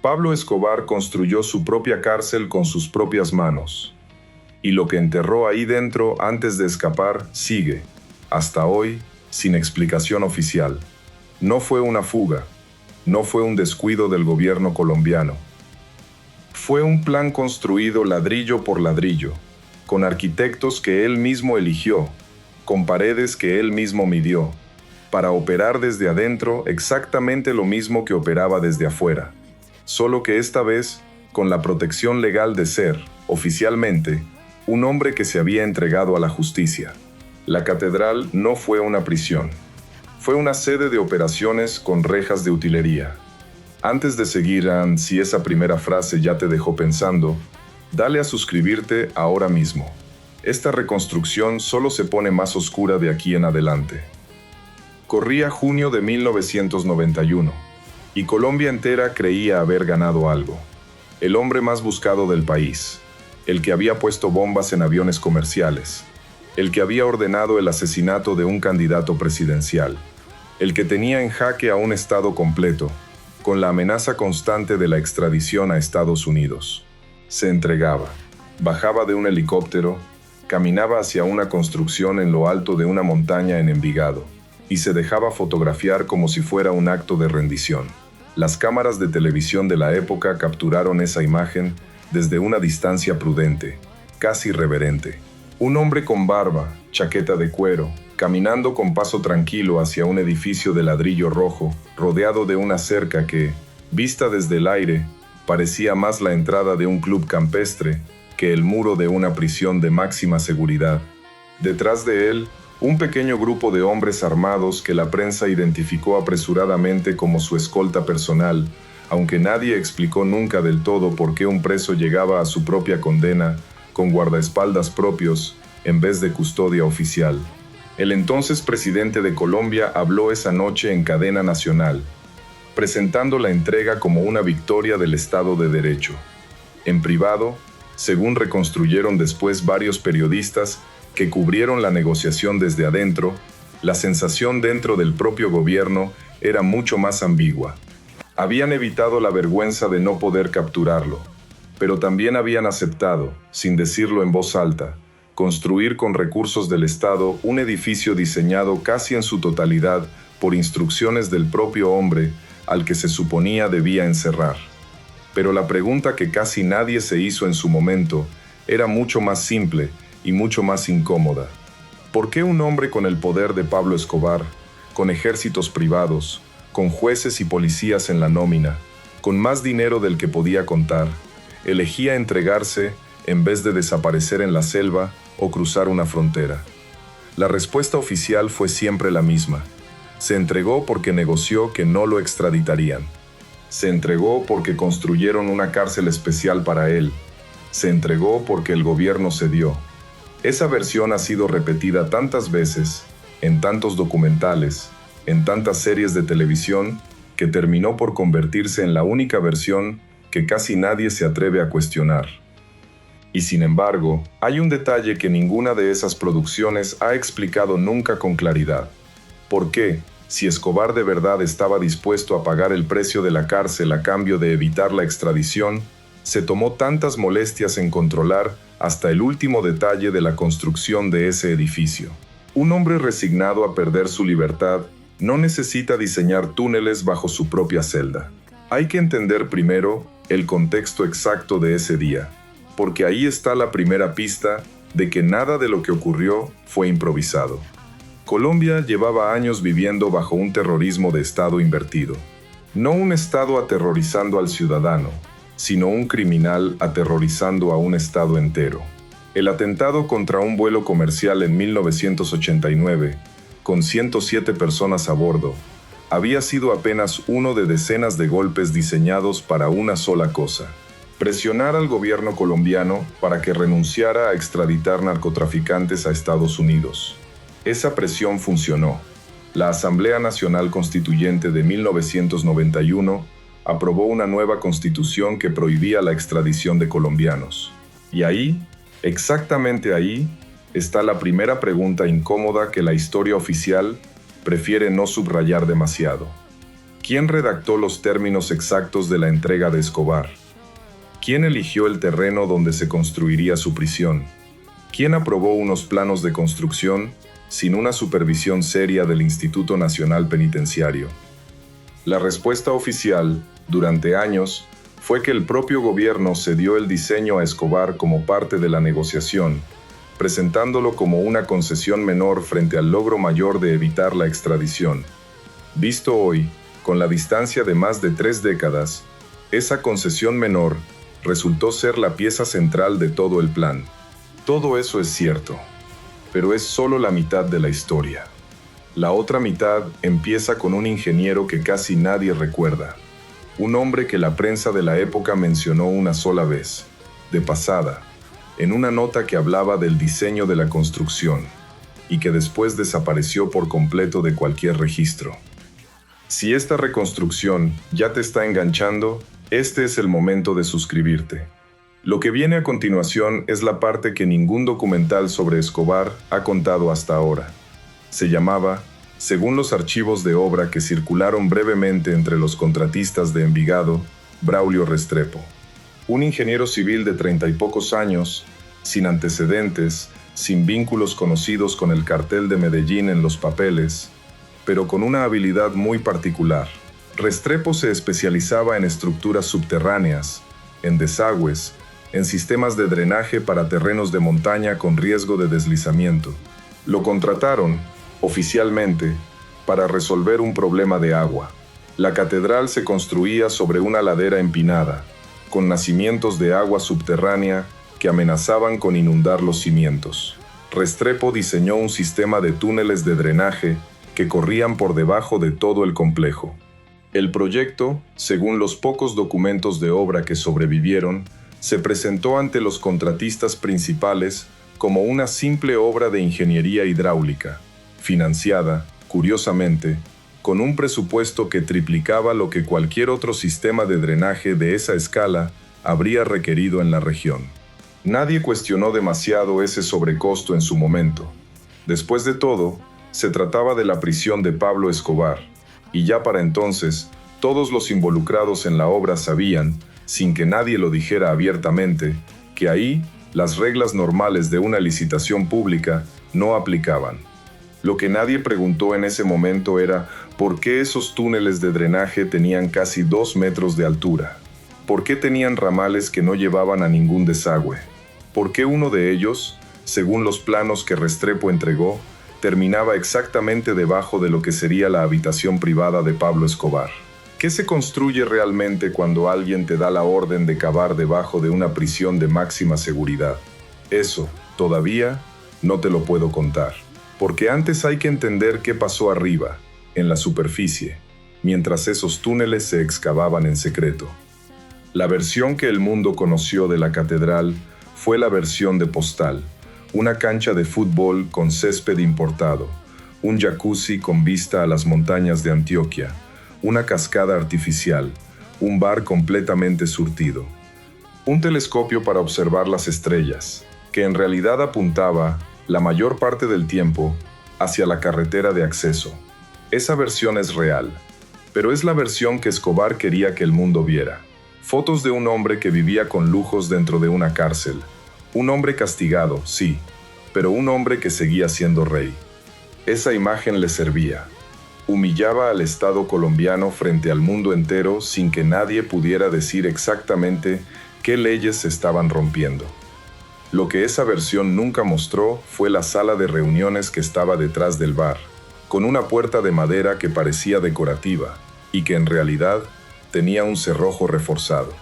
Pablo Escobar construyó su propia cárcel con sus propias manos. Y lo que enterró ahí dentro antes de escapar sigue, hasta hoy, sin explicación oficial. No fue una fuga, no fue un descuido del gobierno colombiano. Fue un plan construido ladrillo por ladrillo, con arquitectos que él mismo eligió, con paredes que él mismo midió, para operar desde adentro exactamente lo mismo que operaba desde afuera. Solo que esta vez, con la protección legal de ser, oficialmente, un hombre que se había entregado a la justicia. La catedral no fue una prisión. Fue una sede de operaciones con rejas de utilería. Antes de seguir, si esa primera frase ya te dejó pensando, dale a suscribirte ahora mismo. Esta reconstrucción solo se pone más oscura de aquí en adelante. Corría junio de 1991, y Colombia entera creía haber ganado algo. El hombre más buscado del país, el que había puesto bombas en aviones comerciales, el que había ordenado el asesinato de un candidato presidencial, el que tenía en jaque a un Estado completo, con la amenaza constante de la extradición a Estados Unidos. Se entregaba, bajaba de un helicóptero, caminaba hacia una construcción en lo alto de una montaña en Envigado, y se dejaba fotografiar como si fuera un acto de rendición. Las cámaras de televisión de la época capturaron esa imagen desde una distancia prudente, casi reverente. Un hombre con barba, chaqueta de cuero, caminando con paso tranquilo hacia un edificio de ladrillo rojo, rodeado de una cerca que, vista desde el aire, parecía más la entrada de un club campestre que el muro de una prisión de máxima seguridad. Detrás de él, un pequeño grupo de hombres armados que la prensa identificó apresuradamente como su escolta personal, aunque nadie explicó nunca del todo por qué un preso llegaba a su propia condena con guardaespaldas propios en vez de custodia oficial. El entonces presidente de Colombia habló esa noche en cadena nacional, presentando la entrega como una victoria del Estado de Derecho. En privado, según reconstruyeron después varios periodistas que cubrieron la negociación desde adentro, la sensación dentro del propio gobierno era mucho más ambigua. Habían evitado la vergüenza de no poder capturarlo, pero también habían aceptado, sin decirlo en voz alta, construir con recursos del Estado un edificio diseñado casi en su totalidad por instrucciones del propio hombre al que se suponía debía encerrar. Pero la pregunta que casi nadie se hizo en su momento era mucho más simple y mucho más incómoda. ¿Por qué un hombre con el poder de Pablo Escobar, con ejércitos privados, con jueces y policías en la nómina, con más dinero del que podía contar, elegía entregarse en vez de desaparecer en la selva o cruzar una frontera? La respuesta oficial fue siempre la misma. Se entregó porque negoció que no lo extraditarían. Se entregó porque construyeron una cárcel especial para él. Se entregó porque el gobierno cedió. Esa versión ha sido repetida tantas veces, en tantos documentales, en tantas series de televisión, que terminó por convertirse en la única versión que casi nadie se atreve a cuestionar. Y sin embargo, hay un detalle que ninguna de esas producciones ha explicado nunca con claridad. ¿Por qué, si Escobar de verdad estaba dispuesto a pagar el precio de la cárcel a cambio de evitar la extradición, se tomó tantas molestias en controlar hasta el último detalle de la construcción de ese edificio? Un hombre resignado a perder su libertad no necesita diseñar túneles bajo su propia celda. Hay que entender primero el contexto exacto de ese día, porque ahí está la primera pista de que nada de lo que ocurrió fue improvisado. Colombia llevaba años viviendo bajo un terrorismo de Estado invertido. No un Estado aterrorizando al ciudadano, sino un criminal aterrorizando a un Estado entero. El atentado contra un vuelo comercial en 1989, con 107 personas a bordo, había sido apenas uno de decenas de golpes diseñados para una sola cosa: presionar al gobierno colombiano para que renunciara a extraditar narcotraficantes a Estados Unidos. Esa presión funcionó. La Asamblea Nacional Constituyente de 1991 aprobó una nueva constitución que prohibía la extradición de colombianos. Y ahí, exactamente ahí, está la primera pregunta incómoda que la historia oficial prefiere no subrayar demasiado. ¿Quién redactó los términos exactos de la entrega de Escobar? ¿Quién eligió el terreno donde se construiría su prisión? ¿Quién aprobó unos planos de construcción sin una supervisión seria del Instituto Nacional Penitenciario? La respuesta oficial, durante años, fue que el propio gobierno cedió el diseño a Escobar como parte de la negociación, presentándolo como una concesión menor frente al logro mayor de evitar la extradición. Visto hoy, con la distancia de más de 3 décadas, esa concesión menor resultó ser la pieza central de todo el plan. Todo eso es cierto, pero es solo la mitad de la historia. La otra mitad empieza con un ingeniero que casi nadie recuerda. Un hombre que la prensa de la época mencionó una sola vez, de pasada, en una nota que hablaba del diseño de la construcción, y que después desapareció por completo de cualquier registro. Si esta reconstrucción ya te está enganchando, este es el momento de suscribirte. Lo que viene a continuación es la parte que ningún documental sobre Escobar ha contado hasta ahora. Se llamaba, según los archivos de obra que circularon brevemente entre los contratistas de Envigado, Braulio Restrepo. Un ingeniero civil de 30 y pocos años, sin antecedentes, sin vínculos conocidos con el cartel de Medellín en los papeles, pero con una habilidad muy particular. Restrepo se especializaba en estructuras subterráneas, en desagües, en sistemas de drenaje para terrenos de montaña con riesgo de deslizamiento. Lo contrataron, oficialmente, para resolver un problema de agua. La catedral se construía sobre una ladera empinada, con nacimientos de agua subterránea que amenazaban con inundar los cimientos. Restrepo diseñó un sistema de túneles de drenaje que corrían por debajo de todo el complejo. El proyecto, según los pocos documentos de obra que sobrevivieron, se presentó ante los contratistas principales como una simple obra de ingeniería hidráulica, financiada, curiosamente, con un presupuesto que triplicaba lo que cualquier otro sistema de drenaje de esa escala habría requerido en la región. Nadie cuestionó demasiado ese sobrecosto en su momento. Después de todo, se trataba de la prisión de Pablo Escobar, y ya para entonces, todos los involucrados en la obra sabían, sin que nadie lo dijera abiertamente, que ahí las reglas normales de una licitación pública no aplicaban. Lo que nadie preguntó en ese momento era por qué esos túneles de drenaje tenían casi 2 metros de altura. ¿Por qué tenían ramales que no llevaban a ningún desagüe? ¿Por qué uno de ellos, según los planos que Restrepo entregó, terminaba exactamente debajo de lo que sería la habitación privada de Pablo Escobar? ¿Qué se construye realmente cuando alguien te da la orden de cavar debajo de una prisión de máxima seguridad? Eso, todavía, no te lo puedo contar. Porque antes hay que entender qué pasó arriba, en la superficie, mientras esos túneles se excavaban en secreto. La versión que el mundo conoció de la catedral fue la versión de postal, una cancha de fútbol con césped importado, un jacuzzi con vista a las montañas de Antioquia, una cascada artificial, un bar completamente surtido, un telescopio para observar las estrellas, que en realidad apuntaba, la mayor parte del tiempo, hacia la carretera de acceso. Esa versión es real, pero es la versión que Escobar quería que el mundo viera. Fotos de un hombre que vivía con lujos dentro de una cárcel. Un hombre castigado, sí, pero un hombre que seguía siendo rey. Esa imagen le servía. Humillaba al Estado colombiano frente al mundo entero sin que nadie pudiera decir exactamente qué leyes se estaban rompiendo. Lo que esa versión nunca mostró fue la sala de reuniones que estaba detrás del bar, con una puerta de madera que parecía decorativa y que en realidad tenía un cerrojo reforzado.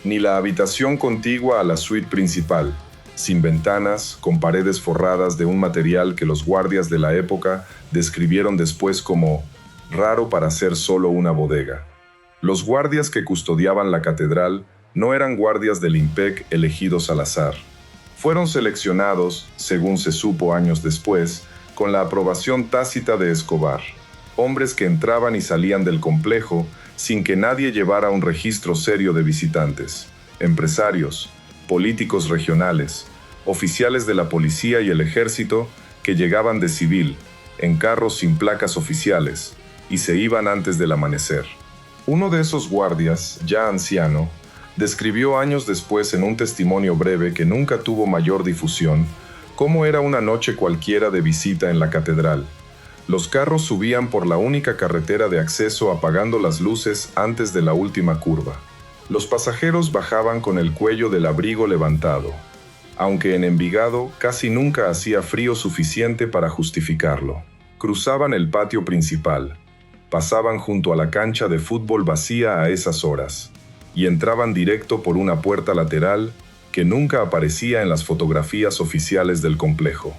Ni la habitación contigua a la suite principal, sin ventanas, con paredes forradas de un material que los guardias de la época describieron después como raro para ser solo una bodega. Los guardias que custodiaban la catedral no eran guardias del IMPEC elegidos al azar. Fueron seleccionados, según se supo años después, con la aprobación tácita de Escobar. Hombres que entraban y salían del complejo sin que nadie llevara un registro serio de visitantes. Empresarios, políticos regionales, oficiales de la policía y el ejército que llegaban de civil, en carros sin placas oficiales, y se iban antes del amanecer. Uno de esos guardias, ya anciano, describió años después en un testimonio breve que nunca tuvo mayor difusión, cómo era una noche cualquiera de visita en la catedral. Los carros subían por la única carretera de acceso apagando las luces antes de la última curva. Los pasajeros bajaban con el cuello del abrigo levantado, aunque en Envigado casi nunca hacía frío suficiente para justificarlo. Cruzaban el patio principal, pasaban junto a la cancha de fútbol vacía a esas horas, y entraban directo por una puerta lateral que nunca aparecía en las fotografías oficiales del complejo.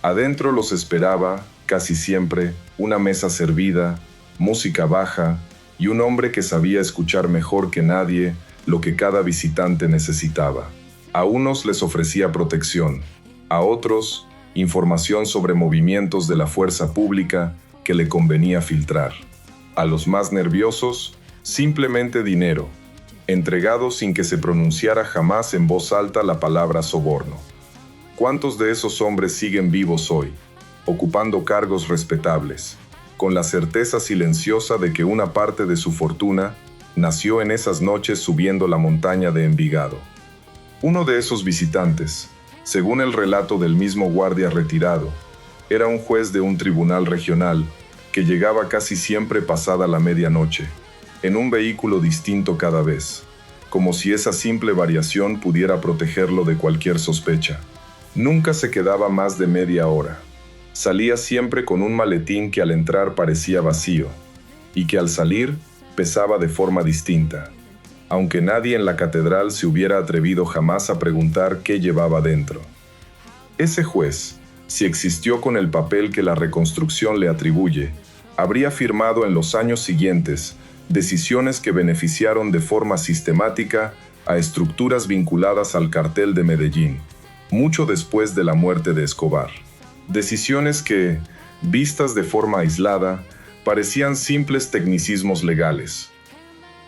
Adentro los esperaba, casi siempre, una mesa servida, música baja y un hombre que sabía escuchar mejor que nadie lo que cada visitante necesitaba. A unos les ofrecía protección, a otros información sobre movimientos de la fuerza pública que le convenía filtrar. A los más nerviosos, simplemente dinero, entregado sin que se pronunciara jamás en voz alta la palabra soborno. ¿Cuántos de esos hombres siguen vivos hoy, ocupando cargos respetables, con la certeza silenciosa de que una parte de su fortuna nació en esas noches subiendo la montaña de Envigado? Uno de esos visitantes, según el relato del mismo guardia retirado, era un juez de un tribunal regional que llegaba casi siempre pasada la medianoche, en un vehículo distinto cada vez, como si esa simple variación pudiera protegerlo de cualquier sospecha. Nunca se quedaba más de media hora. Salía siempre con un maletín que al entrar parecía vacío, y que al salir pesaba de forma distinta, aunque nadie en la catedral se hubiera atrevido jamás a preguntar qué llevaba dentro. Ese juez, si existió con el papel que la reconstrucción le atribuye, habría firmado en los años siguientes decisiones que beneficiaron de forma sistemática a estructuras vinculadas al cartel de Medellín, mucho después de la muerte de Escobar. Decisiones que, vistas de forma aislada, parecían simples tecnicismos legales.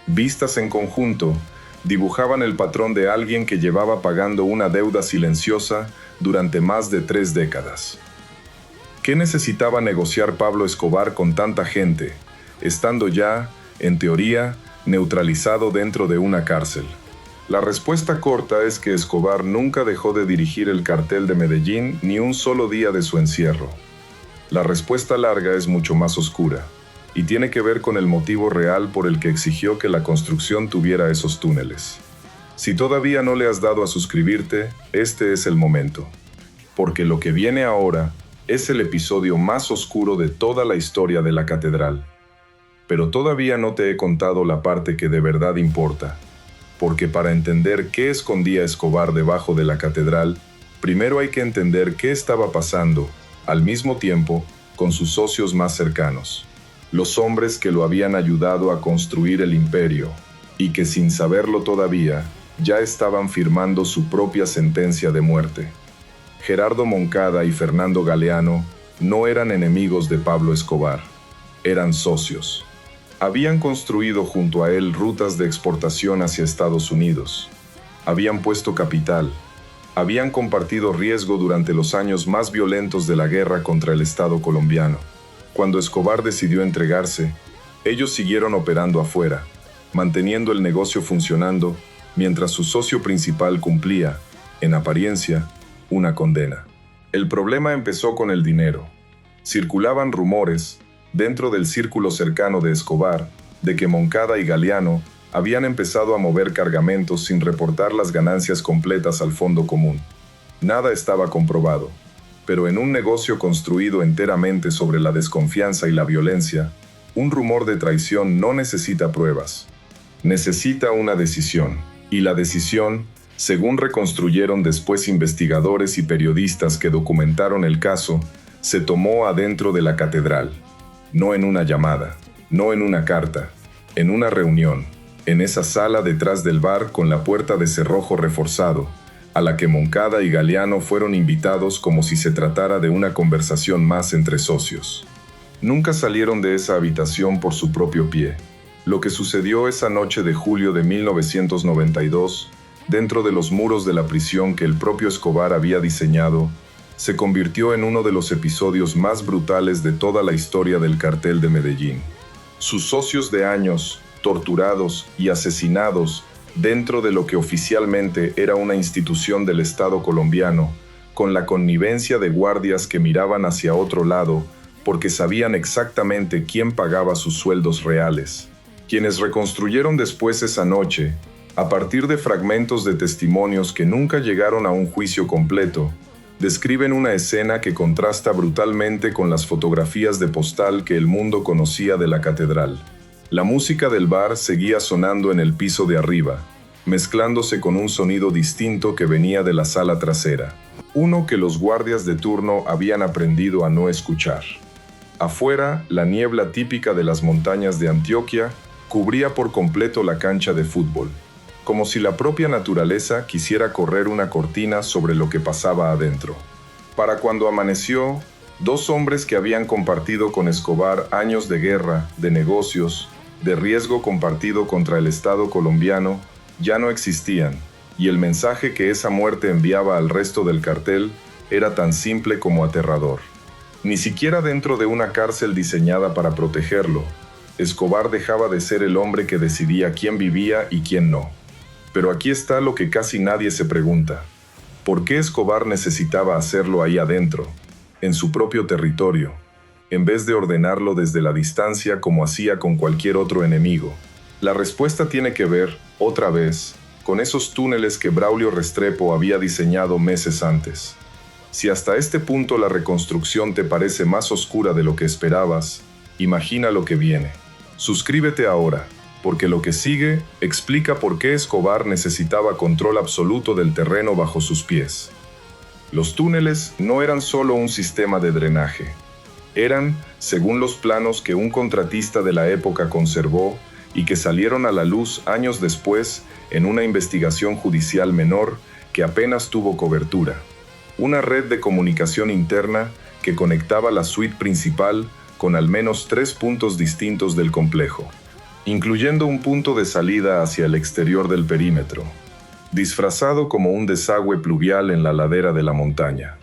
Vistas en conjunto, dibujaban el patrón de alguien que llevaba pagando una deuda silenciosa durante más de 3 décadas. ¿Qué necesitaba negociar Pablo Escobar con tanta gente, estando ya, en teoría, neutralizado dentro de una cárcel? La respuesta corta es que Escobar nunca dejó de dirigir el cartel de Medellín ni un solo día de su encierro. La respuesta larga es mucho más oscura, y tiene que ver con el motivo real por el que exigió que la construcción tuviera esos túneles. Si todavía no le has dado a suscribirte, este es el momento, porque lo que viene ahora es el episodio más oscuro de toda la historia de la catedral. Pero todavía no te he contado la parte que de verdad importa, porque para entender qué escondía Escobar debajo de la catedral, primero hay que entender qué estaba pasando, al mismo tiempo, con sus socios más cercanos, los hombres que lo habían ayudado a construir el imperio, y que sin saberlo todavía, ya estaban firmando su propia sentencia de muerte. Gerardo Moncada y Fernando Galeano no eran enemigos de Pablo Escobar, eran socios. Habían construido junto a él rutas de exportación hacia Estados Unidos. Habían puesto capital. Habían compartido riesgo durante los años más violentos de la guerra contra el Estado colombiano. Cuando Escobar decidió entregarse, ellos siguieron operando afuera, manteniendo el negocio funcionando, mientras su socio principal cumplía, en apariencia, una condena. El problema empezó con el dinero. Circulaban rumores, dentro del círculo cercano de Escobar, de que Moncada y Galeano habían empezado a mover cargamentos sin reportar las ganancias completas al fondo común. Nada estaba comprobado, pero en un negocio construido enteramente sobre la desconfianza y la violencia, un rumor de traición no necesita pruebas. Necesita una decisión, y la decisión, según reconstruyeron después investigadores y periodistas que documentaron el caso, se tomó adentro de la catedral. No en una llamada, no en una carta, en una reunión, en esa sala detrás del bar con la puerta de cerrojo reforzado, a la que Moncada y Galeano fueron invitados como si se tratara de una conversación más entre socios. Nunca salieron de esa habitación por su propio pie. Lo que sucedió esa noche de julio de 1992, dentro de los muros de la prisión que el propio Escobar había diseñado, se convirtió en uno de los episodios más brutales de toda la historia del cartel de Medellín. Sus socios de años, torturados y asesinados dentro de lo que oficialmente era una institución del Estado colombiano, con la connivencia de guardias que miraban hacia otro lado porque sabían exactamente quién pagaba sus sueldos reales. Quienes reconstruyeron después esa noche, a partir de fragmentos de testimonios que nunca llegaron a un juicio completo, describen una escena que contrasta brutalmente con las fotografías de postal que el mundo conocía de la catedral. La música del bar seguía sonando en el piso de arriba, mezclándose con un sonido distinto que venía de la sala trasera, uno que los guardias de turno habían aprendido a no escuchar. Afuera, la niebla típica de las montañas de Antioquia cubría por completo la cancha de fútbol, como si la propia naturaleza quisiera correr una cortina sobre lo que pasaba adentro. Para cuando amaneció, dos hombres que habían compartido con Escobar años de guerra, de negocios, de riesgo compartido contra el Estado colombiano, ya no existían, y el mensaje que esa muerte enviaba al resto del cartel era tan simple como aterrador. Ni siquiera dentro de una cárcel diseñada para protegerlo, Escobar dejaba de ser el hombre que decidía quién vivía y quién no. Pero aquí está lo que casi nadie se pregunta. ¿Por qué Escobar necesitaba hacerlo ahí adentro, en su propio territorio, en vez de ordenarlo desde la distancia como hacía con cualquier otro enemigo? La respuesta tiene que ver, otra vez, con esos túneles que Braulio Restrepo había diseñado meses antes. Si hasta este punto la reconstrucción te parece más oscura de lo que esperabas, imagina lo que viene. Suscríbete ahora, porque lo que sigue explica por qué Escobar necesitaba control absoluto del terreno bajo sus pies. Los túneles no eran solo un sistema de drenaje. Eran, según los planos que un contratista de la época conservó y que salieron a la luz años después en una investigación judicial menor que apenas tuvo cobertura, una red de comunicación interna que conectaba la suite principal con al menos 3 puntos distintos del complejo, incluyendo un punto de salida hacia el exterior del perímetro, disfrazado como un desagüe pluvial en la ladera de la montaña.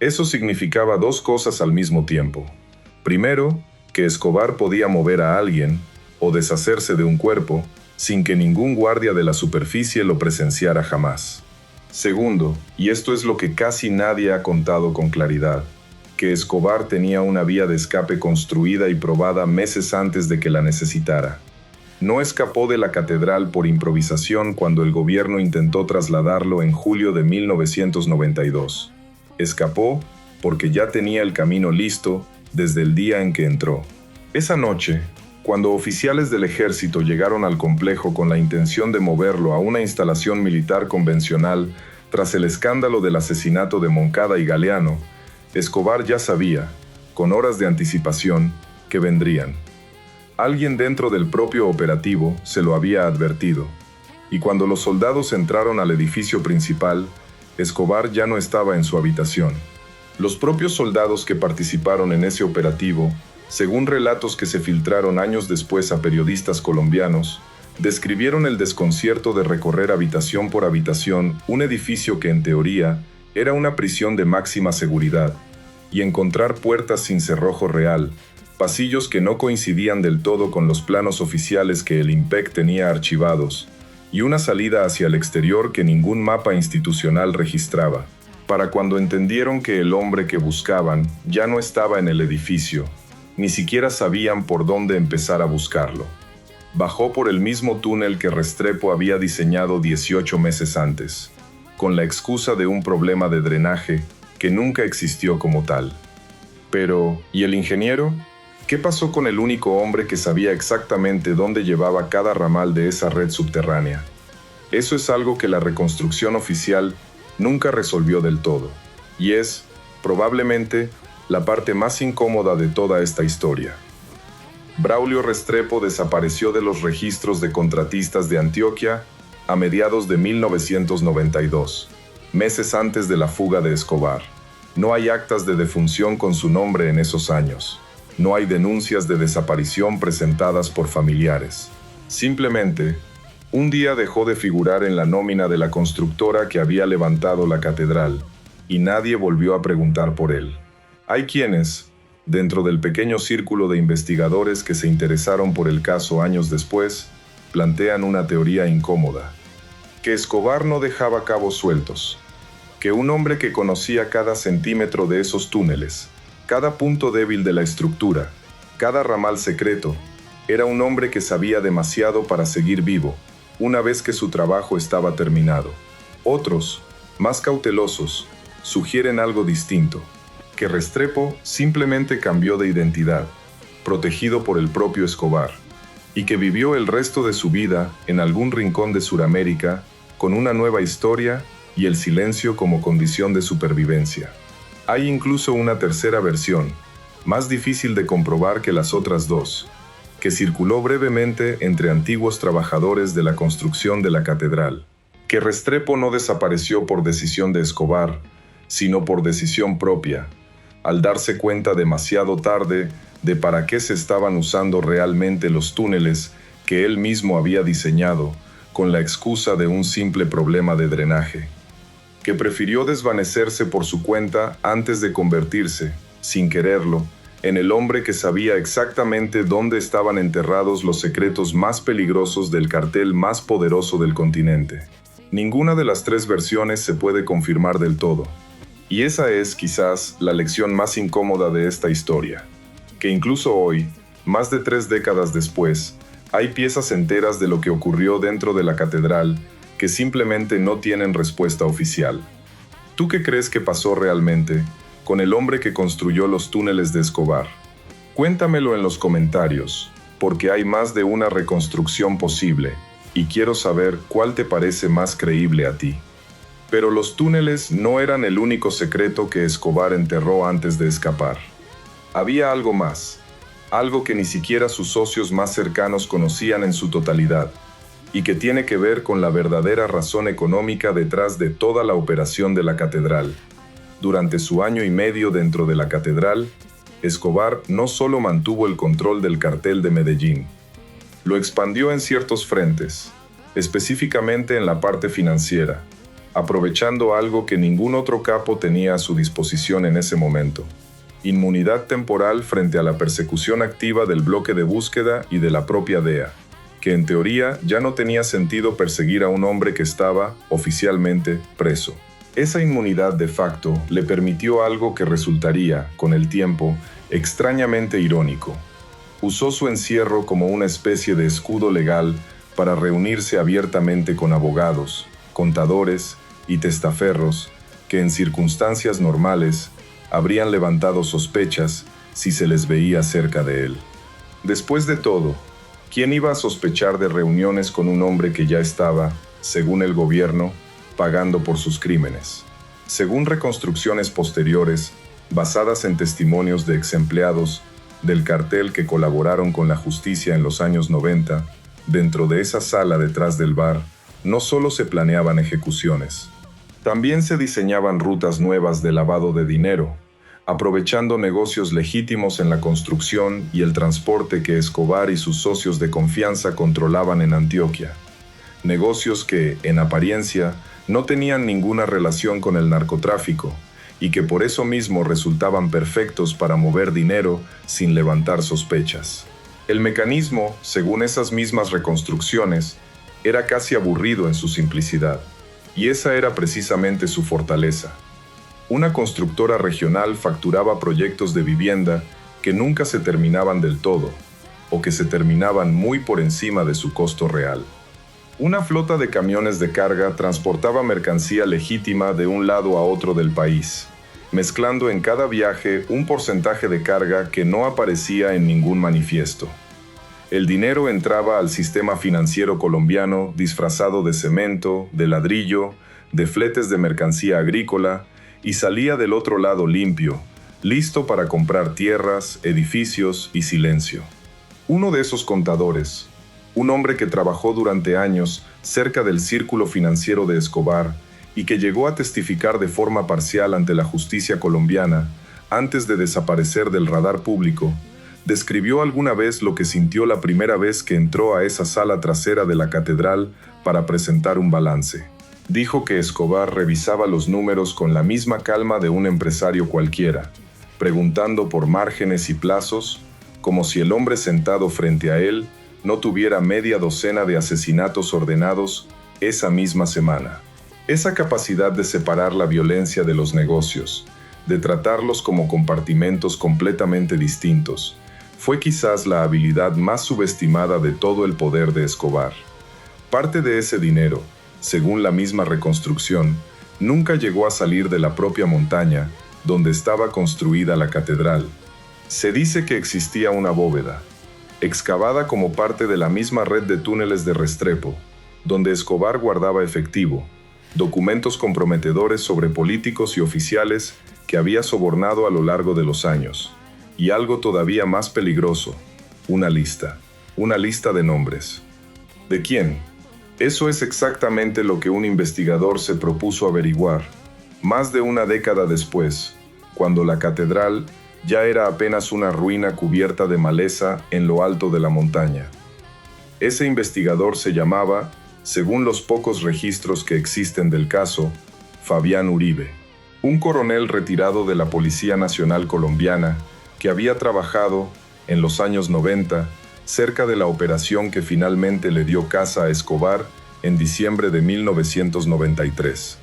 Eso significaba dos cosas al mismo tiempo. Primero, que Escobar podía mover a alguien o deshacerse de un cuerpo sin que ningún guardia de la superficie lo presenciara jamás. Segundo, y esto es lo que casi nadie ha contado con claridad, que Escobar tenía una vía de escape construida y probada meses antes de que la necesitara. No escapó de la catedral por improvisación cuando el gobierno intentó trasladarlo en julio de 1992. Escapó porque ya tenía el camino listo desde el día en que entró. Esa noche, cuando oficiales del ejército llegaron al complejo con la intención de moverlo a una instalación militar convencional tras el escándalo del asesinato de Moncada y Galeano, Escobar ya sabía, con horas de anticipación, que vendrían. Alguien dentro del propio operativo se lo había advertido, y cuando los soldados entraron al edificio principal, Escobar ya no estaba en su habitación. Los propios soldados que participaron en ese operativo, según relatos que se filtraron años después a periodistas colombianos, describieron el desconcierto de recorrer habitación por habitación un edificio que en teoría era una prisión de máxima seguridad, y encontrar puertas sin cerrojo real, pasillos que no coincidían del todo con los planos oficiales que el IMPEC tenía archivados, y una salida hacia el exterior que ningún mapa institucional registraba. Para cuando entendieron que el hombre que buscaban ya no estaba en el edificio, ni siquiera sabían por dónde empezar a buscarlo. Bajó por el mismo túnel que Restrepo había diseñado 18 meses antes, con la excusa de un problema de drenaje que nunca existió como tal. Pero, ¿y el ingeniero? ¿Qué pasó con el único hombre que sabía exactamente dónde llevaba cada ramal de esa red subterránea? Eso es algo que la reconstrucción oficial nunca resolvió del todo, y es, probablemente, la parte más incómoda de toda esta historia. Braulio Restrepo desapareció de los registros de contratistas de Antioquia a mediados de 1992, meses antes de la fuga de Escobar. No hay actas de defunción con su nombre en esos años. No hay denuncias de desaparición presentadas por familiares. Simplemente, un día dejó de figurar en la nómina de la constructora que había levantado la catedral, y nadie volvió a preguntar por él. Hay quienes, dentro del pequeño círculo de investigadores que se interesaron por el caso años después, plantean una teoría incómoda: que Escobar no dejaba cabos sueltos, que un hombre que conocía cada centímetro de esos túneles, cada punto débil de la estructura, cada ramal secreto, era un hombre que sabía demasiado para seguir vivo, una vez que su trabajo estaba terminado. Otros, más cautelosos, sugieren algo distinto: que Restrepo simplemente cambió de identidad, protegido por el propio Escobar, y que vivió el resto de su vida en algún rincón de Sudamérica con una nueva historia y el silencio como condición de supervivencia. Hay incluso una tercera versión, más difícil de comprobar que las otras dos, que circuló brevemente entre antiguos trabajadores de la construcción de la catedral: que Restrepo no desapareció por decisión de Escobar, sino por decisión propia, al darse cuenta demasiado tarde de para qué se estaban usando realmente los túneles que él mismo había diseñado con la excusa de un simple problema de drenaje, que prefirió desvanecerse por su cuenta antes de convertirse, sin quererlo, en el hombre que sabía exactamente dónde estaban enterrados los secretos más peligrosos del cartel más poderoso del continente. Ninguna de las tres versiones se puede confirmar del todo, y esa es, quizás, la lección más incómoda de esta historia, que incluso hoy, más de 3 décadas después, hay piezas enteras de lo que ocurrió dentro de la catedral que simplemente no tienen respuesta oficial. ¿Tú qué crees que pasó realmente con el hombre que construyó los túneles de Escobar? Cuéntamelo en los comentarios, porque hay más de una reconstrucción posible, y quiero saber cuál te parece más creíble a ti. Pero los túneles no eran el único secreto que Escobar enterró antes de escapar. Había algo más, algo que ni siquiera sus socios más cercanos conocían en su totalidad, y que tiene que ver con la verdadera razón económica detrás de toda la operación de la catedral. Durante su año y medio dentro de la catedral, Escobar no solo mantuvo el control del cartel de Medellín, lo expandió en ciertos frentes, específicamente en la parte financiera, aprovechando algo que ningún otro capo tenía a su disposición en ese momento: inmunidad temporal frente a la persecución activa del bloque de búsqueda y de la propia DEA, que en teoría ya no tenía sentido perseguir a un hombre que estaba, oficialmente, preso. Esa inmunidad de facto le permitió algo que resultaría, con el tiempo, extrañamente irónico. Usó su encierro como una especie de escudo legal para reunirse abiertamente con abogados, contadores y testaferros que en circunstancias normales habrían levantado sospechas si se les veía cerca de él. Después de todo, ¿quién iba a sospechar de reuniones con un hombre que ya estaba, según el gobierno, pagando por sus crímenes? Según reconstrucciones posteriores, basadas en testimonios de exempleados del cartel que colaboraron con la justicia en los años 90, dentro de esa sala detrás del bar, no solo se planeaban ejecuciones, también se diseñaban rutas nuevas de lavado de dinero, aprovechando negocios legítimos en la construcción y el transporte que Escobar y sus socios de confianza controlaban en Antioquia. Negocios que, en apariencia, no tenían ninguna relación con el narcotráfico y que por eso mismo resultaban perfectos para mover dinero sin levantar sospechas. El mecanismo, según esas mismas reconstrucciones, era casi aburrido en su simplicidad, y esa era precisamente su fortaleza. Una constructora regional facturaba proyectos de vivienda que nunca se terminaban del todo, o que se terminaban muy por encima de su costo real. Una flota de camiones de carga transportaba mercancía legítima de un lado a otro del país, mezclando en cada viaje un porcentaje de carga que no aparecía en ningún manifiesto. El dinero entraba al sistema financiero colombiano disfrazado de cemento, de ladrillo, de fletes de mercancía agrícola, y salía del otro lado limpio, listo para comprar tierras, edificios y silencio. Uno de esos contadores, un hombre que trabajó durante años cerca del círculo financiero de Escobar y que llegó a testificar de forma parcial ante la justicia colombiana antes de desaparecer del radar público, describió alguna vez lo que sintió la primera vez que entró a esa sala trasera de la catedral para presentar un balance. Dijo que Escobar revisaba los números con la misma calma de un empresario cualquiera, preguntando por márgenes y plazos, como si el hombre sentado frente a él no tuviera media docena de asesinatos ordenados esa misma semana. Esa capacidad de separar la violencia de los negocios, de tratarlos como compartimentos completamente distintos, fue quizás la habilidad más subestimada de todo el poder de Escobar. Parte de ese dinero, según la misma reconstrucción, nunca llegó a salir de la propia montaña donde estaba construida la catedral. Se dice que existía una bóveda, excavada como parte de la misma red de túneles de Restrepo, donde Escobar guardaba efectivo, documentos comprometedores sobre políticos y oficiales que había sobornado a lo largo de los años, y algo todavía más peligroso, una lista de nombres. ¿De quién? Eso es exactamente lo que un investigador se propuso averiguar, más de una década después, cuando la catedral ya era apenas una ruina cubierta de maleza en lo alto de la montaña. Ese investigador se llamaba, según los pocos registros que existen del caso, Fabián Uribe, un coronel retirado de la Policía Nacional Colombiana que había trabajado, en los años 90, cerca de la operación que finalmente le dio caza a Escobar en diciembre de 1993.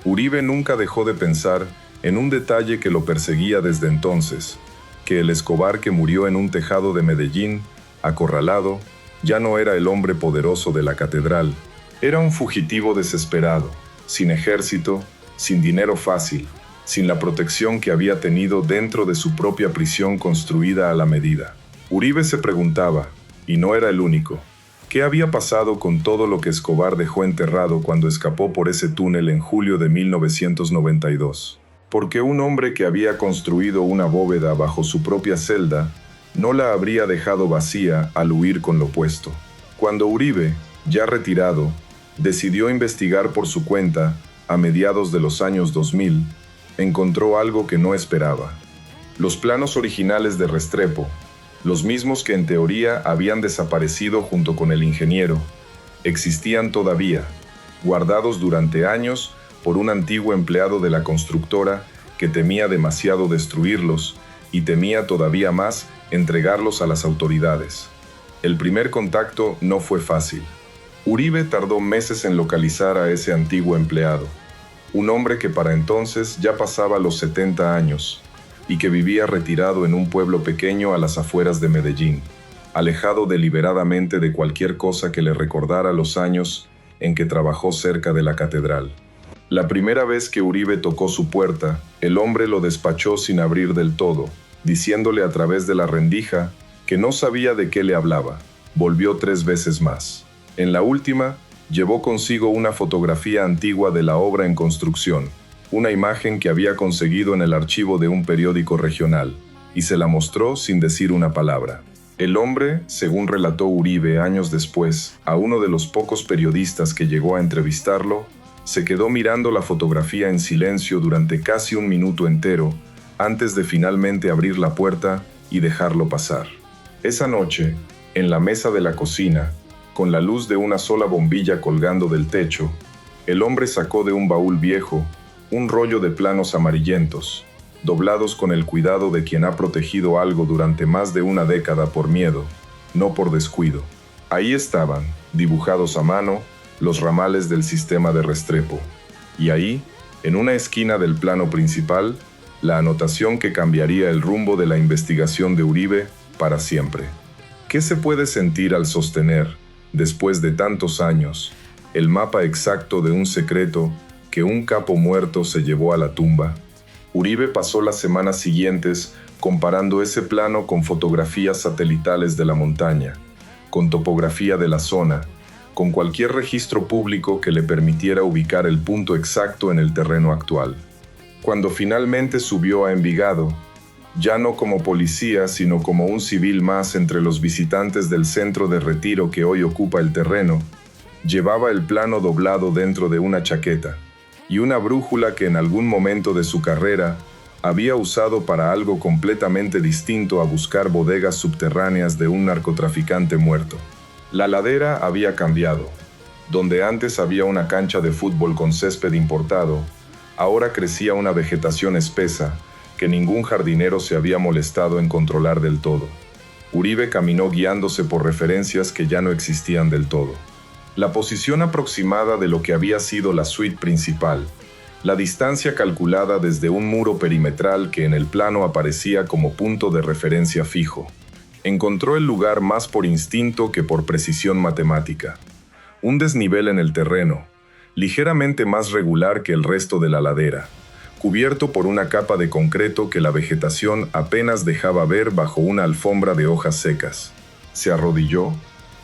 Uribe nunca dejó de pensar en un detalle que lo perseguía desde entonces, que el Escobar que murió en un tejado de Medellín, acorralado, ya no era el hombre poderoso de la catedral, era un fugitivo desesperado, sin ejército, sin dinero fácil, sin la protección que había tenido dentro de su propia prisión construida a la medida. Uribe se preguntaba, y no era el único, ¿qué había pasado con todo lo que Escobar dejó enterrado cuando escapó por ese túnel en julio de 1992? Porque un hombre que había construido una bóveda bajo su propia celda no la habría dejado vacía al huir con lo puesto. Cuando Uribe, ya retirado, decidió investigar por su cuenta, a mediados de los años 2000, encontró algo que no esperaba. Los planos originales de Restrepo, los mismos que en teoría habían desaparecido junto con el ingeniero, existían todavía, guardados durante años por un antiguo empleado de la constructora que temía demasiado destruirlos y temía todavía más entregarlos a las autoridades. El primer contacto no fue fácil. Uribe tardó meses en localizar a ese antiguo empleado, un hombre que para entonces ya pasaba los 70 años y que vivía retirado en un pueblo pequeño a las afueras de Medellín, alejado deliberadamente de cualquier cosa que le recordara los años en que trabajó cerca de la catedral. La primera vez que Uribe tocó su puerta, el hombre lo despachó sin abrir del todo, diciéndole a través de la rendija que no sabía de qué le hablaba. Volvió 3 veces más. En la última, llevó consigo una fotografía antigua de la obra en construcción, una imagen que había conseguido en el archivo de un periódico regional, y se la mostró sin decir una palabra. El hombre, según relató Uribe años después, a uno de los pocos periodistas que llegó a entrevistarlo, se quedó mirando la fotografía en silencio durante casi 1 minuto entero, antes de finalmente abrir la puerta y dejarlo pasar. Esa noche, en la mesa de la cocina, con la luz de una sola bombilla colgando del techo, el hombre sacó de un baúl viejo un rollo de planos amarillentos, doblados con el cuidado de quien ha protegido algo durante más de 1 década por miedo, no por descuido. Ahí estaban, dibujados a mano, los ramales del sistema de Restrepo, y ahí, en una esquina del plano principal, la anotación que cambiaría el rumbo de la investigación de Uribe para siempre. ¿Qué se puede sentir al sostener, después de tantos años, el mapa exacto de un secreto que un capo muerto se llevó a la tumba? Uribe pasó las semanas siguientes comparando ese plano con fotografías satelitales de la montaña, con topografía de la zona, con cualquier registro público que le permitiera ubicar el punto exacto en el terreno actual. Cuando finalmente subió a Envigado, ya no como policía, sino como un civil más entre los visitantes del centro de retiro que hoy ocupa el terreno, llevaba el plano doblado dentro de una chaqueta y una brújula que en algún momento de su carrera había usado para algo completamente distinto a buscar bodegas subterráneas de un narcotraficante muerto. La ladera había cambiado. Donde antes había una cancha de fútbol con césped importado, ahora crecía una vegetación espesa que ningún jardinero se había molestado en controlar del todo. Uribe caminó guiándose por referencias que ya no existían del todo. La posición aproximada de lo que había sido la suite principal, la distancia calculada desde un muro perimetral que en el plano aparecía como punto de referencia fijo. Encontró el lugar más por instinto que por precisión matemática. Un desnivel en el terreno, ligeramente más regular que el resto de la ladera, cubierto por una capa de concreto que la vegetación apenas dejaba ver bajo una alfombra de hojas secas. Se arrodilló,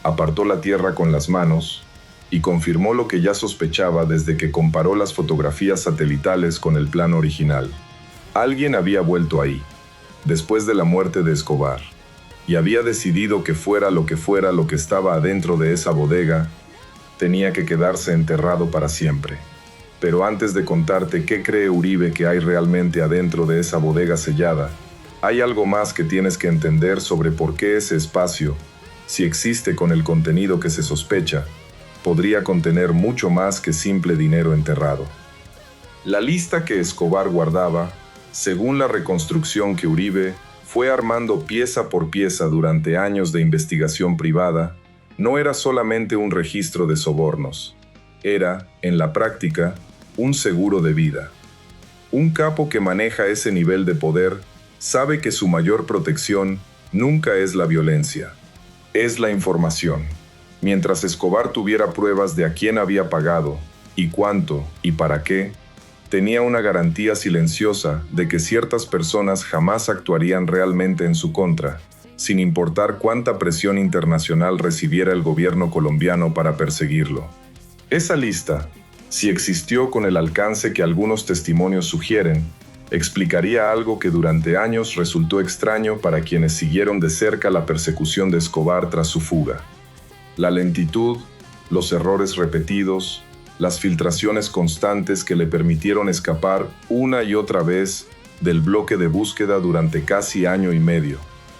apartó la tierra con las manos y confirmó lo que ya sospechaba desde que comparó las fotografías satelitales con el plano original. Alguien había vuelto ahí, después de la muerte de Escobar, y había decidido que fuera lo que estaba adentro de esa bodega, tenía que quedarse enterrado para siempre. Pero antes de contarte qué cree Uribe que hay realmente adentro de esa bodega sellada, hay algo más que tienes que entender sobre por qué ese espacio, si existe con el contenido que se sospecha, podría contener mucho más que simple dinero enterrado. La lista que Escobar guardaba, según la reconstrucción que Uribe fue armando pieza por pieza durante años de investigación privada, no era solamente un registro de sobornos. Era, en la práctica, un seguro de vida. Un capo que maneja ese nivel de poder sabe que su mayor protección nunca es la violencia, es la información. Mientras Escobar tuviera pruebas de a quién había pagado, y cuánto, y para qué, tenía una garantía silenciosa de que ciertas personas jamás actuarían realmente en su contra, sin importar cuánta presión internacional recibiera el gobierno colombiano para perseguirlo. Esa lista, si existió con el alcance que algunos testimonios sugieren, explicaría algo que durante años resultó extraño para quienes siguieron de cerca la persecución de Escobar tras su fuga. La lentitud, los errores repetidos, las filtraciones constantes que le permitieron escapar una y otra vez del bloque de búsqueda durante casi año y medio,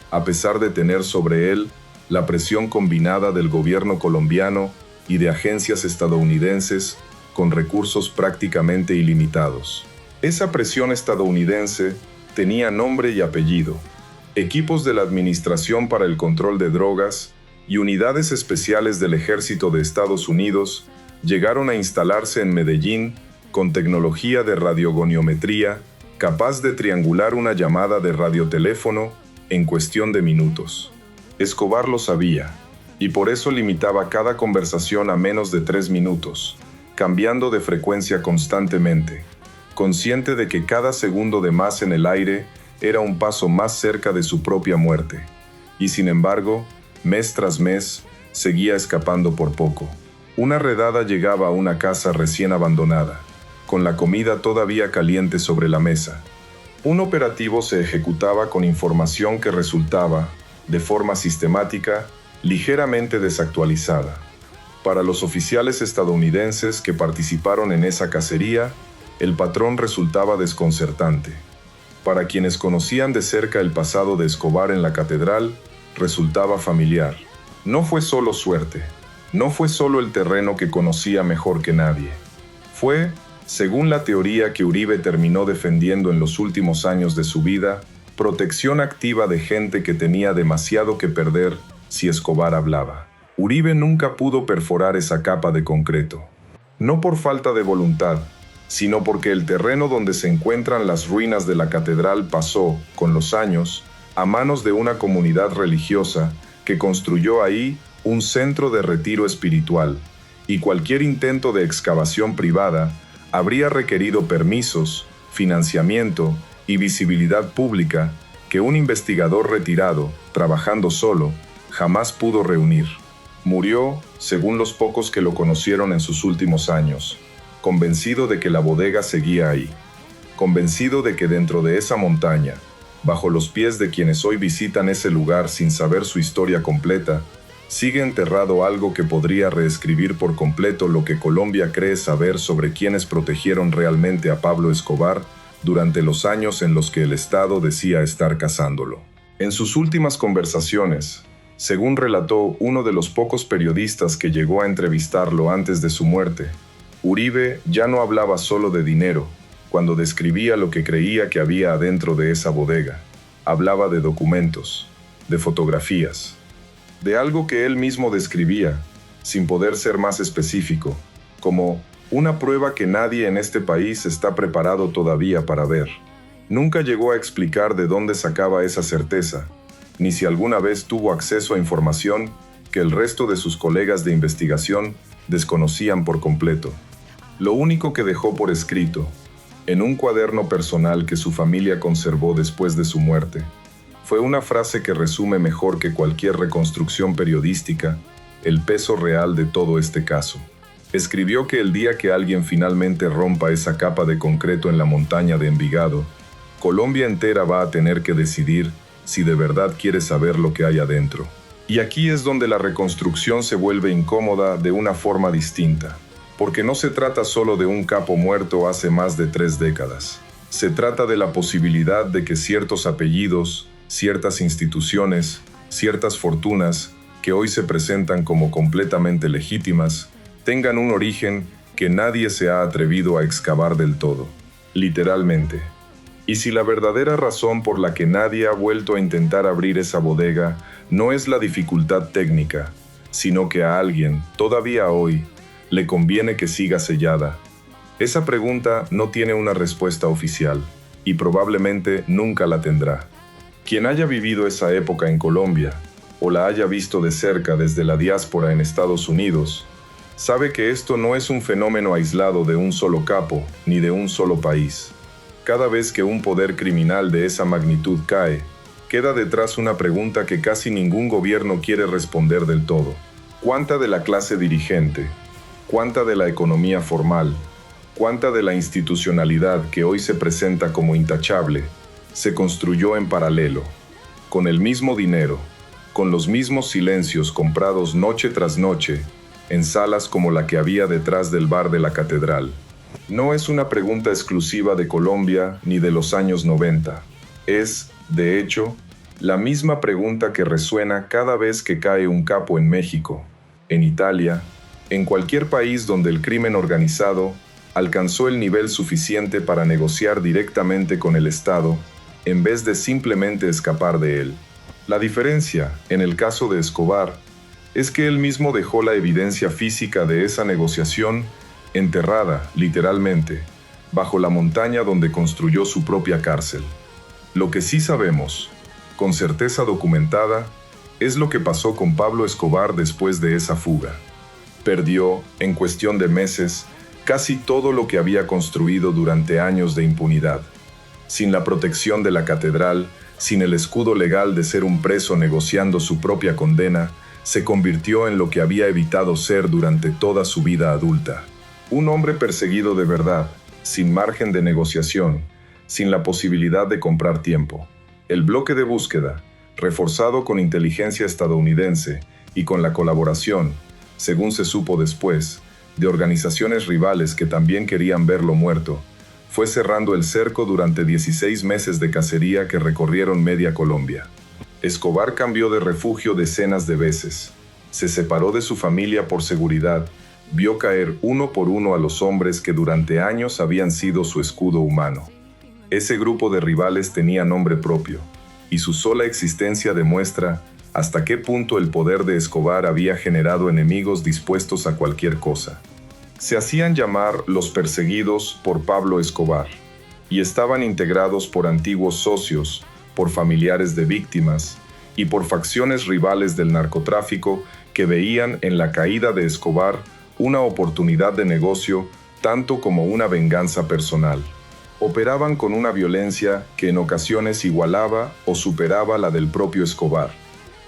a pesar de tener sobre él la presión combinada del gobierno colombiano y de agencias estadounidenses con recursos prácticamente ilimitados. Esa presión estadounidense tenía nombre y apellido: equipos de la Administración para el Control de Drogas y unidades especiales del Ejército de Estados Unidos llegaron a instalarse en Medellín con tecnología de radiogoniometría capaz de triangular una llamada de radioteléfono en cuestión de minutos. Escobar lo sabía, y por eso limitaba cada conversación a menos de 3 minutos, cambiando de frecuencia constantemente, consciente de que cada segundo de más en el aire era un paso más cerca de su propia muerte. Y sin embargo, mes tras mes, seguía escapando por poco. Una redada llegaba a una casa recién abandonada, con la comida todavía caliente sobre la mesa. Un operativo se ejecutaba con información que resultaba, de forma sistemática, ligeramente desactualizada. Para los oficiales estadounidenses que participaron en esa cacería, el patrón resultaba desconcertante. Para quienes conocían de cerca el pasado de Escobar en la catedral, resultaba familiar. No fue solo suerte, no fue solo el terreno que conocía mejor que nadie. Fue, según la teoría que Uribe terminó defendiendo en los últimos años de su vida, protección activa de gente que tenía demasiado que perder si Escobar hablaba. Uribe nunca pudo perforar esa capa de concreto. No por falta de voluntad, sino porque el terreno donde se encuentran las ruinas de la catedral pasó, con los años, a manos de una comunidad religiosa que construyó ahí un centro de retiro espiritual, y cualquier intento de excavación privada habría requerido permisos, financiamiento y visibilidad pública que un investigador retirado, trabajando solo, jamás pudo reunir. Murió, según los pocos que lo conocieron en sus últimos años, convencido de que la bodega seguía ahí, convencido de que dentro de esa montaña, bajo los pies de quienes hoy visitan ese lugar sin saber su historia completa, sigue enterrado algo que podría reescribir por completo lo que Colombia cree saber sobre quienes protegieron realmente a Pablo Escobar durante los años en los que el Estado decía estar cazándolo. En sus últimas conversaciones, según relató uno de los pocos periodistas que llegó a entrevistarlo antes de su muerte, Uribe ya no hablaba solo de dinero cuando describía lo que creía que había adentro de esa bodega. Hablaba de documentos, de fotografías, de algo que él mismo describía, sin poder ser más específico, como una prueba que nadie en este país está preparado todavía para ver. Nunca llegó a explicar de dónde sacaba esa certeza, ni si alguna vez tuvo acceso a información que el resto de sus colegas de investigación desconocían por completo. Lo único que dejó por escrito, en un cuaderno personal que su familia conservó después de su muerte, fue una frase que resume mejor que cualquier reconstrucción periodística el peso real de todo este caso. Escribió que el día que alguien finalmente rompa esa capa de concreto en la montaña de Envigado, Colombia entera va a tener que decidir si de verdad quiere saber lo que hay adentro. Y aquí es donde la reconstrucción se vuelve incómoda de una forma distinta, porque no se trata solo de un capo muerto hace más de 3 décadas. Se trata de la posibilidad de que ciertos apellidos, ciertas instituciones, ciertas fortunas, que hoy se presentan como completamente legítimas, tengan un origen que nadie se ha atrevido a excavar del todo, literalmente. Y si la verdadera razón por la que nadie ha vuelto a intentar abrir esa bodega no es la dificultad técnica, sino que a alguien, todavía hoy, le conviene que siga sellada, esa pregunta no tiene una respuesta oficial, y probablemente nunca la tendrá. Quien haya vivido esa época en Colombia, o la haya visto de cerca desde la diáspora en Estados Unidos, sabe que esto no es un fenómeno aislado de un solo capo ni de un solo país. Cada vez que un poder criminal de esa magnitud cae, queda detrás una pregunta que casi ningún gobierno quiere responder del todo. ¿Cuánta de la clase dirigente, cuánta de la economía formal, cuánta de la institucionalidad que hoy se presenta como intachable, se construyó en paralelo, con el mismo dinero, con los mismos silencios comprados noche tras noche, en salas como la que había detrás del bar de la catedral? No es una pregunta exclusiva de Colombia ni de los años 90. Es, de hecho, la misma pregunta que resuena cada vez que cae un capo en México, en Italia, en cualquier país donde el crimen organizado alcanzó el nivel suficiente para negociar directamente con el Estado, en vez de simplemente escapar de él. La diferencia, en el caso de Escobar, es que él mismo dejó la evidencia física de esa negociación enterrada, literalmente, bajo la montaña donde construyó su propia cárcel. Lo que sí sabemos, con certeza documentada, es lo que pasó con Pablo Escobar después de esa fuga. Perdió, en cuestión de meses, casi todo lo que había construido durante años de impunidad. Sin la protección de la catedral, sin el escudo legal de ser un preso negociando su propia condena, se convirtió en lo que había evitado ser durante toda su vida adulta. Un hombre perseguido de verdad, sin margen de negociación, sin la posibilidad de comprar tiempo. El bloque de búsqueda, reforzado con inteligencia estadounidense y con la colaboración, según se supo después, de organizaciones rivales que también querían verlo muerto, fue cerrando el cerco durante 16 meses de cacería que recorrieron media Colombia. Escobar cambió de refugio decenas de veces. Se separó de su familia por seguridad, vio caer uno por uno a los hombres que durante años habían sido su escudo humano. Ese grupo de rivales tenía nombre propio, y su sola existencia demuestra hasta qué punto el poder de Escobar había generado enemigos dispuestos a cualquier cosa. Se hacían llamar los perseguidos por Pablo Escobar, y estaban integrados por antiguos socios, por familiares de víctimas, y por facciones rivales del narcotráfico que veían en la caída de Escobar una oportunidad de negocio tanto como una venganza personal. Operaban con una violencia que en ocasiones igualaba o superaba la del propio Escobar,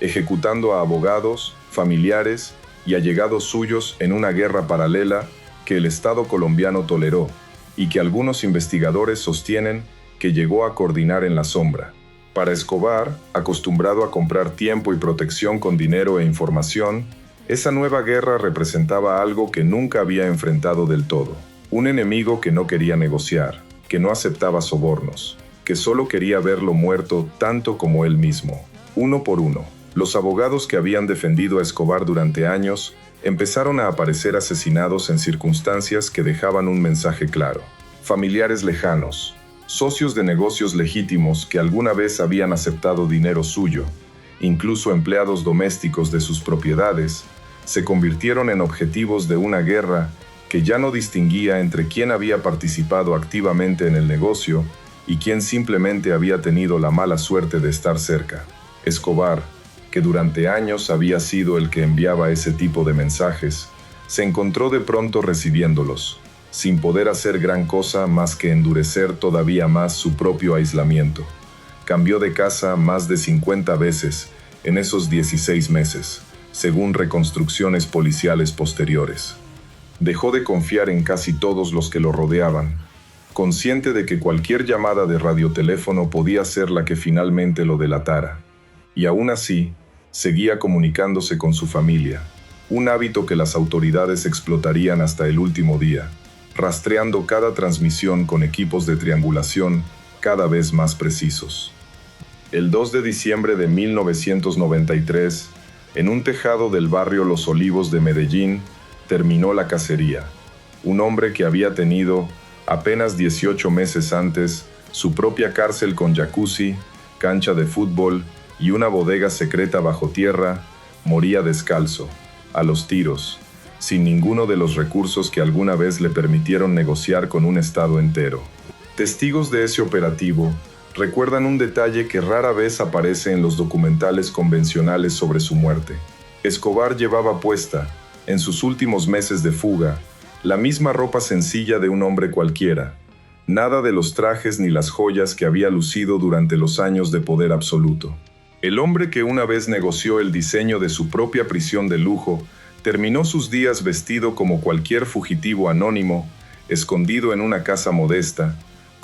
ejecutando a abogados, familiares y allegados suyos en una guerra paralela que el Estado colombiano toleró y que algunos investigadores sostienen que llegó a coordinar en la sombra. Para Escobar, acostumbrado a comprar tiempo y protección con dinero e información, esa nueva guerra representaba algo que nunca había enfrentado del todo. Un enemigo que no quería negociar, que no aceptaba sobornos, que solo quería verlo muerto tanto como él mismo. Uno por uno, los abogados que habían defendido a Escobar durante años empezaron a aparecer asesinados en circunstancias que dejaban un mensaje claro. Familiares lejanos, socios de negocios legítimos que alguna vez habían aceptado dinero suyo, incluso empleados domésticos de sus propiedades, se convirtieron en objetivos de una guerra que ya no distinguía entre quién había participado activamente en el negocio y quién simplemente había tenido la mala suerte de estar cerca. Escobar, que durante años había sido el que enviaba ese tipo de mensajes, se encontró de pronto recibiéndolos, sin poder hacer gran cosa más que endurecer todavía más su propio aislamiento. Cambió de casa más de 50 veces en esos 16 meses, según reconstrucciones policiales posteriores. Dejó de confiar en casi todos los que lo rodeaban, consciente de que cualquier llamada de radioteléfono podía ser la que finalmente lo delatara. Y aún así, seguía comunicándose con su familia, un hábito que las autoridades explotarían hasta el último día, rastreando cada transmisión con equipos de triangulación cada vez más precisos. El 2 de diciembre de 1993, en un tejado del barrio Los Olivos de Medellín, terminó la cacería. Un hombre que había tenido, apenas 18 meses antes, su propia cárcel con jacuzzi, cancha de fútbol y una bodega secreta bajo tierra, moría descalzo, a los tiros, sin ninguno de los recursos que alguna vez le permitieron negociar con un estado entero. Testigos de ese operativo recuerdan un detalle que rara vez aparece en los documentales convencionales sobre su muerte. Escobar llevaba puesta, en sus últimos meses de fuga, la misma ropa sencilla de un hombre cualquiera, nada de los trajes ni las joyas que había lucido durante los años de poder absoluto. El hombre que una vez negoció el diseño de su propia prisión de lujo, terminó sus días vestido como cualquier fugitivo anónimo, escondido en una casa modesta,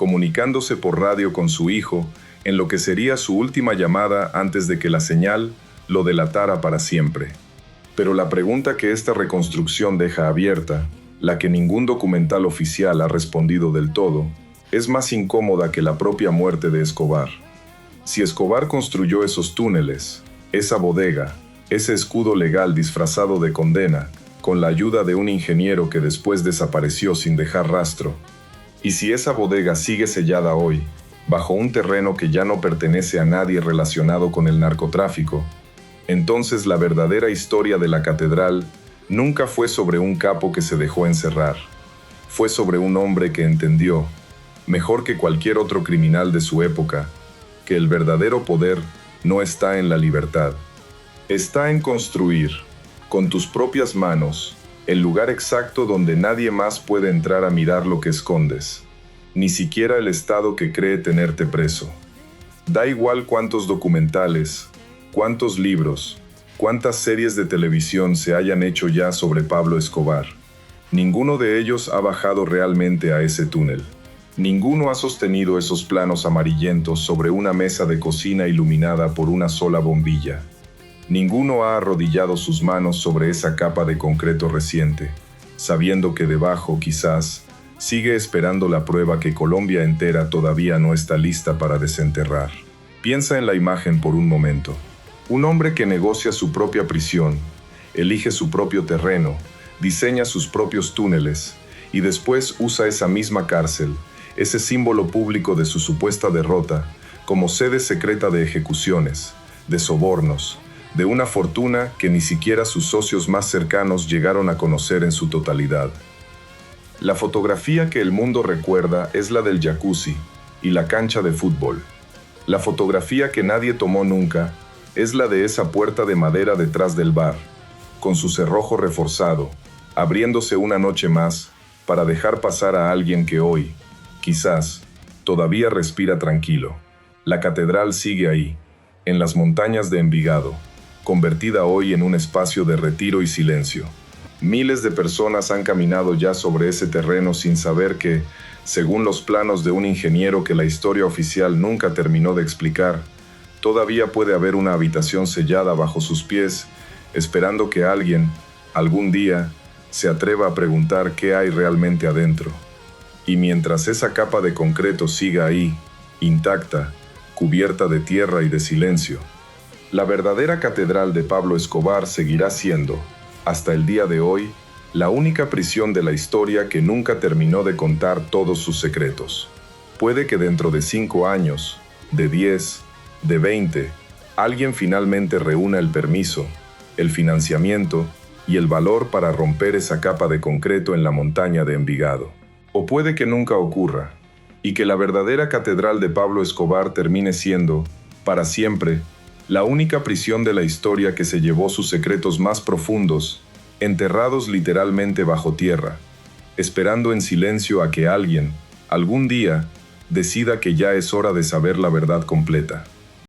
comunicándose por radio con su hijo, en lo que sería su última llamada antes de que la señal lo delatara para siempre. Pero la pregunta que esta reconstrucción deja abierta, la que ningún documental oficial ha respondido del todo, es más incómoda que la propia muerte de Escobar. Si Escobar construyó esos túneles, esa bodega, ese escudo legal disfrazado de condena, con la ayuda de un ingeniero que después desapareció sin dejar rastro, y si esa bodega sigue sellada hoy, bajo un terreno que ya no pertenece a nadie relacionado con el narcotráfico, entonces la verdadera historia de la catedral nunca fue sobre un capo que se dejó encerrar. Fue sobre un hombre que entendió, mejor que cualquier otro criminal de su época, que el verdadero poder no está en la libertad. Está en construir, con tus propias manos, el lugar exacto donde nadie más puede entrar a mirar lo que escondes, ni siquiera el Estado que cree tenerte preso. Da igual cuántos documentales, cuántos libros, cuántas series de televisión se hayan hecho ya sobre Pablo Escobar. Ninguno de ellos ha bajado realmente a ese túnel. Ninguno ha sostenido esos planos amarillentos sobre una mesa de cocina iluminada por una sola bombilla. Ninguno ha arrodillado sus manos sobre esa capa de concreto reciente, sabiendo que debajo, quizás, sigue esperando la prueba que Colombia entera todavía no está lista para desenterrar. Piensa en la imagen por un momento. Un hombre que negocia su propia prisión, elige su propio terreno, diseña sus propios túneles y después usa esa misma cárcel, ese símbolo público de su supuesta derrota, como sede secreta de ejecuciones, de sobornos, de una fortuna que ni siquiera sus socios más cercanos llegaron a conocer en su totalidad. La fotografía que el mundo recuerda es la del jacuzzi y la cancha de fútbol. La fotografía que nadie tomó nunca es la de esa puerta de madera detrás del bar, con su cerrojo reforzado, abriéndose una noche más para dejar pasar a alguien que hoy, quizás, todavía respira tranquilo. La catedral sigue ahí, en las montañas de Envigado, convertida hoy en un espacio de retiro y silencio. Miles de personas han caminado ya sobre ese terreno sin saber que, según los planos de un ingeniero que la historia oficial nunca terminó de explicar, todavía puede haber una habitación sellada bajo sus pies, esperando que alguien, algún día, se atreva a preguntar qué hay realmente adentro. Y mientras esa capa de concreto siga ahí, intacta, cubierta de tierra y de silencio, la verdadera catedral de Pablo Escobar seguirá siendo, hasta el día de hoy, la única prisión de la historia que nunca terminó de contar todos sus secretos. Puede que dentro de 5 años, de 10, de 20, alguien finalmente reúna el permiso, el financiamiento y el valor para romper esa capa de concreto en la montaña de Envigado. O puede que nunca ocurra, y que la verdadera catedral de Pablo Escobar termine siendo, para siempre, la única prisión de la historia que se llevó sus secretos más profundos, enterrados literalmente bajo tierra, esperando en silencio a que alguien, algún día, decida que ya es hora de saber la verdad completa.